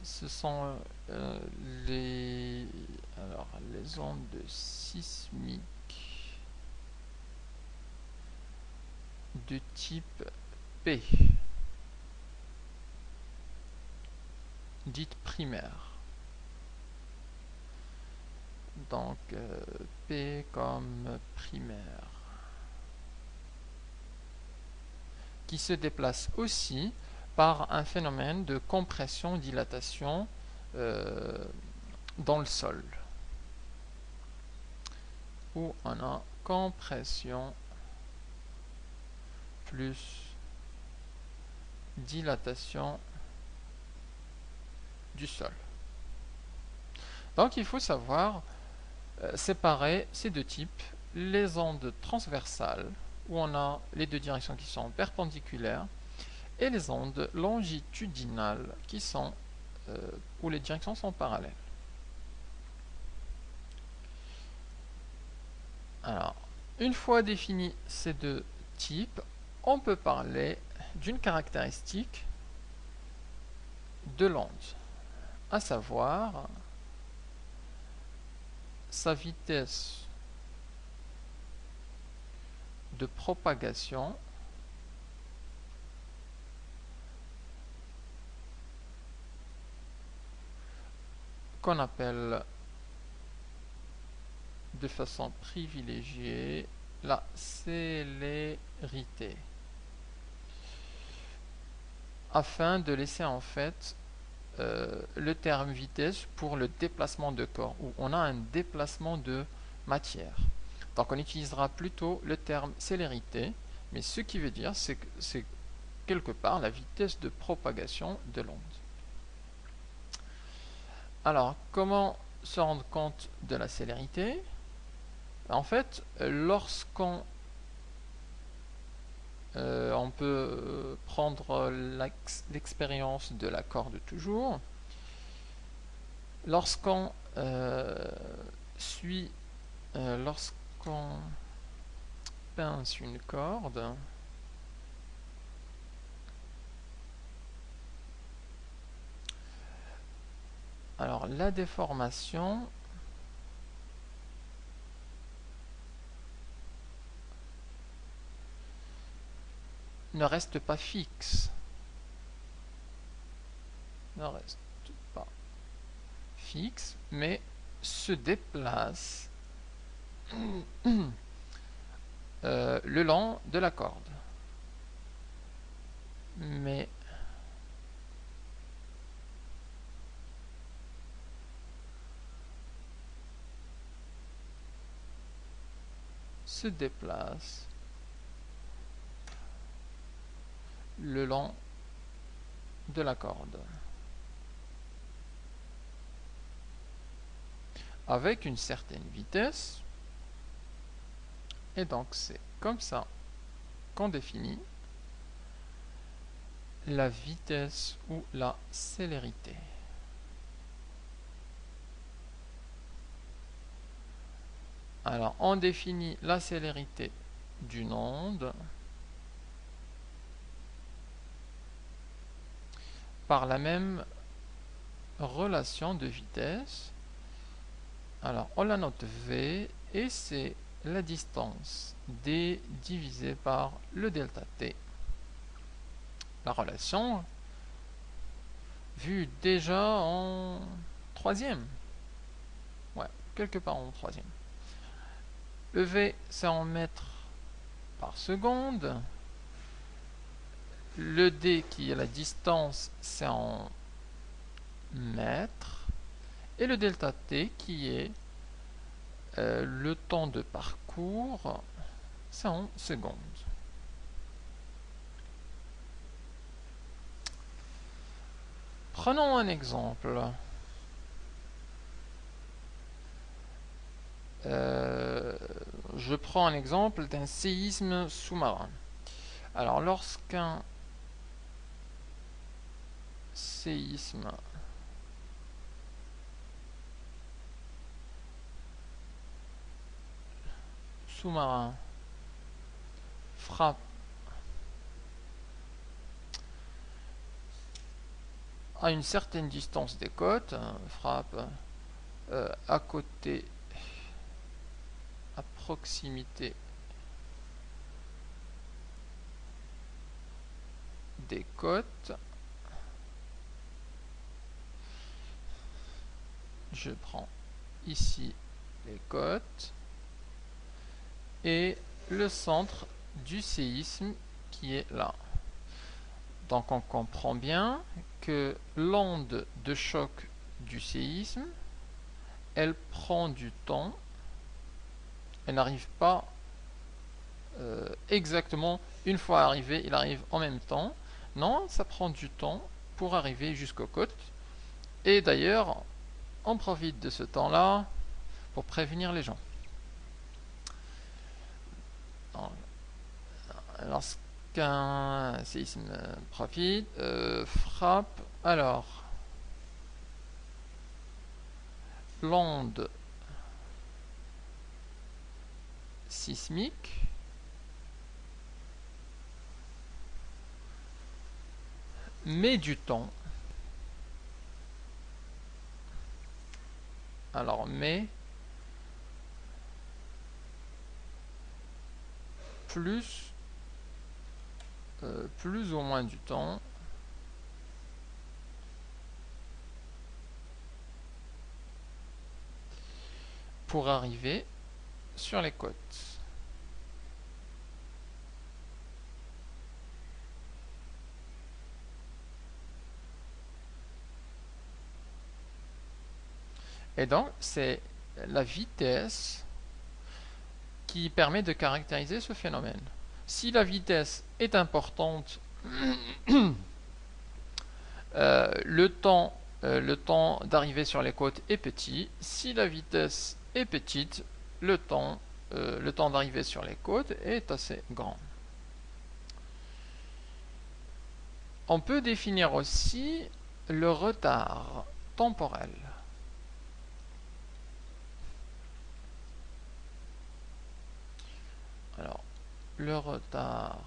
ce sont les ondes sismiques de type P, dites primaires. Donc P comme primaire, qui se déplace aussi par un phénomène de compression-dilatation dans le sol, où on a compression plus dilatation du sol. Donc il faut savoir séparer ces deux types, les ondes transversales, où on a les deux directions qui sont perpendiculaires, et les ondes longitudinales, qui sont où les directions sont parallèles. Alors, une fois définis ces deux types, on peut parler d'une caractéristique de l'onde, à savoir sa vitesse de propagation qu'on appelle de façon privilégiée la célérité, afin de laisser en fait le terme vitesse pour le déplacement de corps, où on a un déplacement de matière. Donc on utilisera plutôt le terme célérité, mais ce qui veut dire c'est que c'est quelque part la vitesse de propagation de l'onde. Alors, comment se rendre compte de la célérité? En fait, lorsqu'on on peut prendre l'expérience de la corde toujours. Lorsqu'on lorsqu'on pince une corde, alors la déformation ne reste pas fixe. Ne reste pas fixe, mais se déplace le long de la corde. Mais se déplace le long de la corde avec une certaine vitesse, et donc c'est comme ça qu'on définit la vitesse ou la célérité. Alors on définit la célérité d'une onde par la même relation de vitesse. Alors on la note V, et c'est la distance D divisé par le delta T. La relation vue déjà en troisième. Ouais, quelque part en troisième. Le V, c'est en mètres par seconde. Le D, qui est la distance, c'est en mètres. Et le delta T, qui est le temps de parcours, c'est en secondes. Prenons un exemple. Je prends un exemple d'un séisme sous-marin. Alors, lorsqu'un séisme sous-marin frappe à une certaine distance des côtes, frappe à côté, à proximité des côtes. Je prends ici les côtes et le centre du séisme qui est là. Donc on comprend bien que l'onde de choc du séisme, elle prend du temps, elle n'arrive pas exactement une fois arrivé, il arrive en même temps. Non, ça prend du temps pour arriver jusqu'aux côtes. Et d'ailleurs, on profite de ce temps-là pour prévenir les gens. Lorsqu'un séisme frappe, alors l'onde sismique met du temps. Alors, mais plus ou moins du temps pour arriver sur les côtes. Et donc, c'est la vitesse qui permet de caractériser ce phénomène. Si la vitesse est importante, le temps d'arriver sur les côtes est petit. Si la vitesse est petite, le temps d'arriver sur les côtes est assez grand. On peut définir aussi le retard temporel. Alors, le retard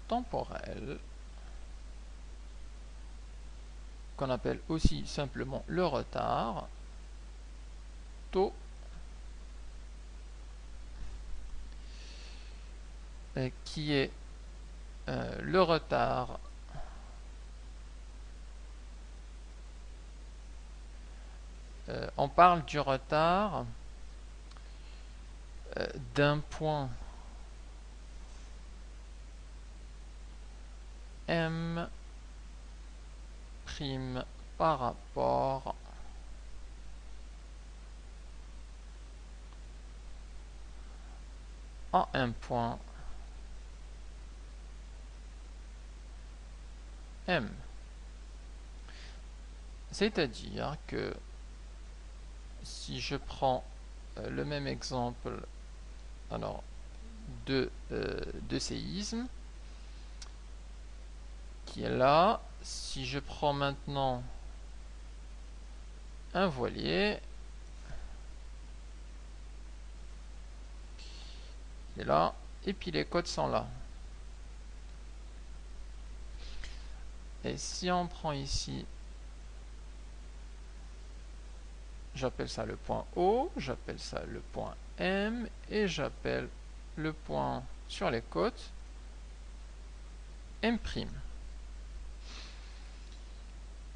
temporel, qu'on appelle aussi simplement le retard, taux, qui est le retard on parle du retard d'un point M' par rapport à un point M. C'est-à-dire que si je prends le même exemple alors de séisme qui est là, si je prends maintenant un voilier, il est là, et puis les côtes sont là. Et si on prend ici, j'appelle ça le point O, j'appelle ça le point M, et j'appelle le point sur les côtes M'.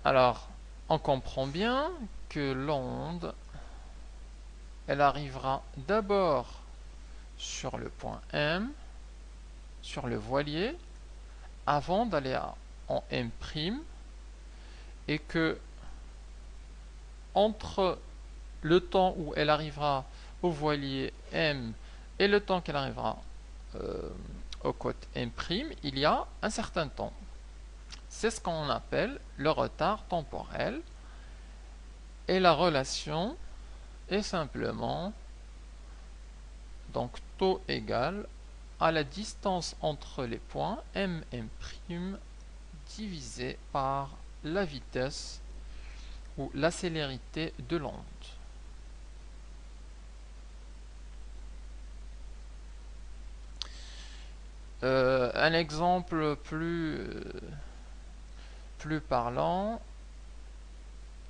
Alors, on comprend bien que l'onde, elle arrivera d'abord sur le point M, sur le voilier, avant d'aller en M', et que entre le temps où elle arrivera au voilier M et le temps qu'elle arrivera aux côtes M', il y a un certain temps. C'est ce qu'on appelle le retard temporel. Et la relation est simplement donc taux égal à la distance entre les points M', divisé par la vitesse ou la célérité de l'onde. Un exemple plus plus parlant,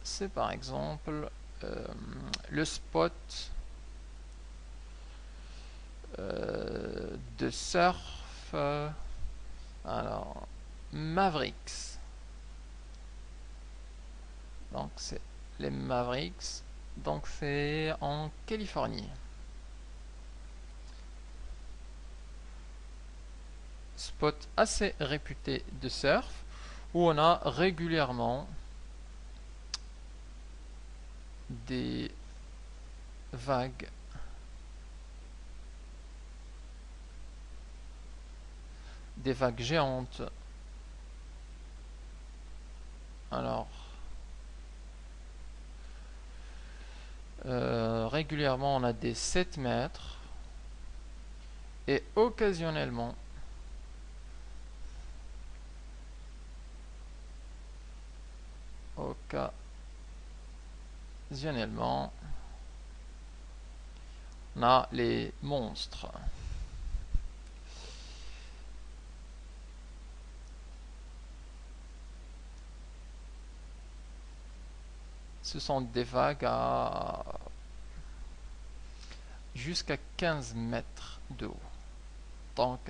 c'est par exemple le spot de surf, alors Mavericks. Donc c'est les Mavericks, donc c'est en Californie. Spot assez réputé de surf où on a régulièrement des vagues géantes. Alors régulièrement on a des 7 mètres et occasionnellement on a les monstres. Ce sont des vagues à jusqu'à 15 mètres de haut. Donc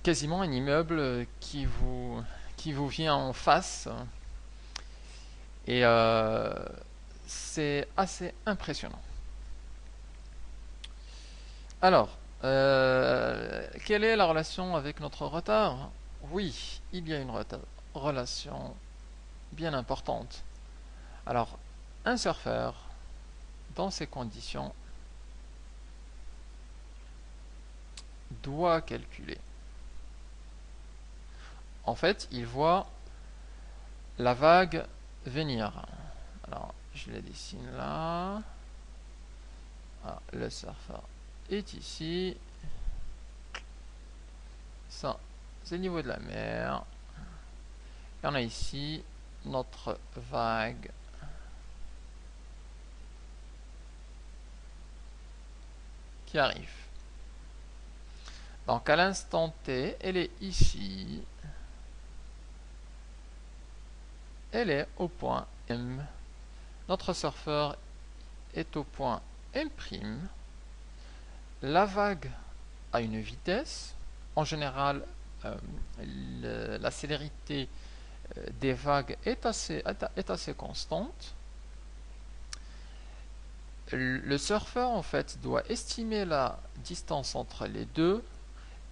quasiment un immeuble qui vous vient en face. Et c'est assez impressionnant. Alors, quelle est la relation avec notre retard? Oui, il y a une relation bien importante. Alors, un surfeur, dans ces conditions, doit calculer. En fait, il voit la vague venir. Alors, je la dessine là. Ah, le surfeur est ici. Ça, c'est le niveau de la mer. Et on a ici notre vague qui arrive. Donc à l'instant T, elle est ici. Elle est au point M. Notre surfeur est au point M'. La vague a une vitesse. En général, la célérité des vagues est assez constante. Le surfeur en fait doit estimer la distance entre les deux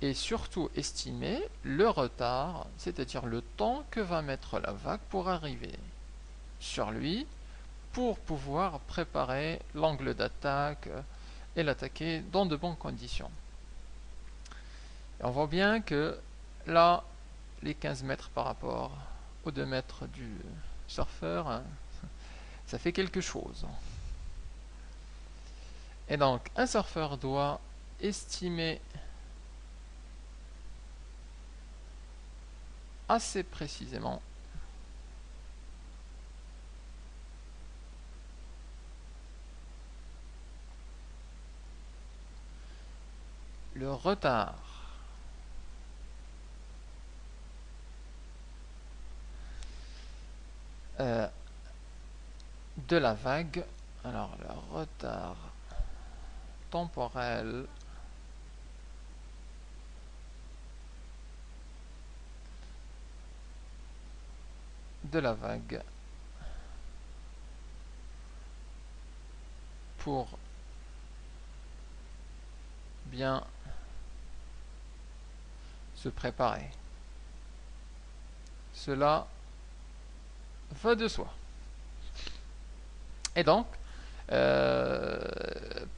et surtout estimer le retard, c'est-à-dire le temps que va mettre la vague pour arriver sur lui pour pouvoir préparer l'angle d'attaque et l'attaquer dans de bonnes conditions. Et on voit bien que là, les 15 mètres par rapport aux 2 mètres du surfeur, ça fait quelque chose. Et donc, un surfeur doit estimer assez précisément le retard de la vague. Alors, le retard temporel de la vague pour bien se préparer. Cela va de soi. Et donc,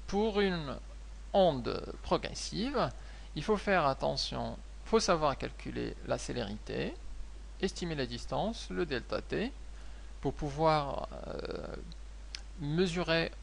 pour une onde progressive, il faut faire attention, il faut savoir calculer la célérité, estimer la distance, le delta t, pour pouvoir mesurer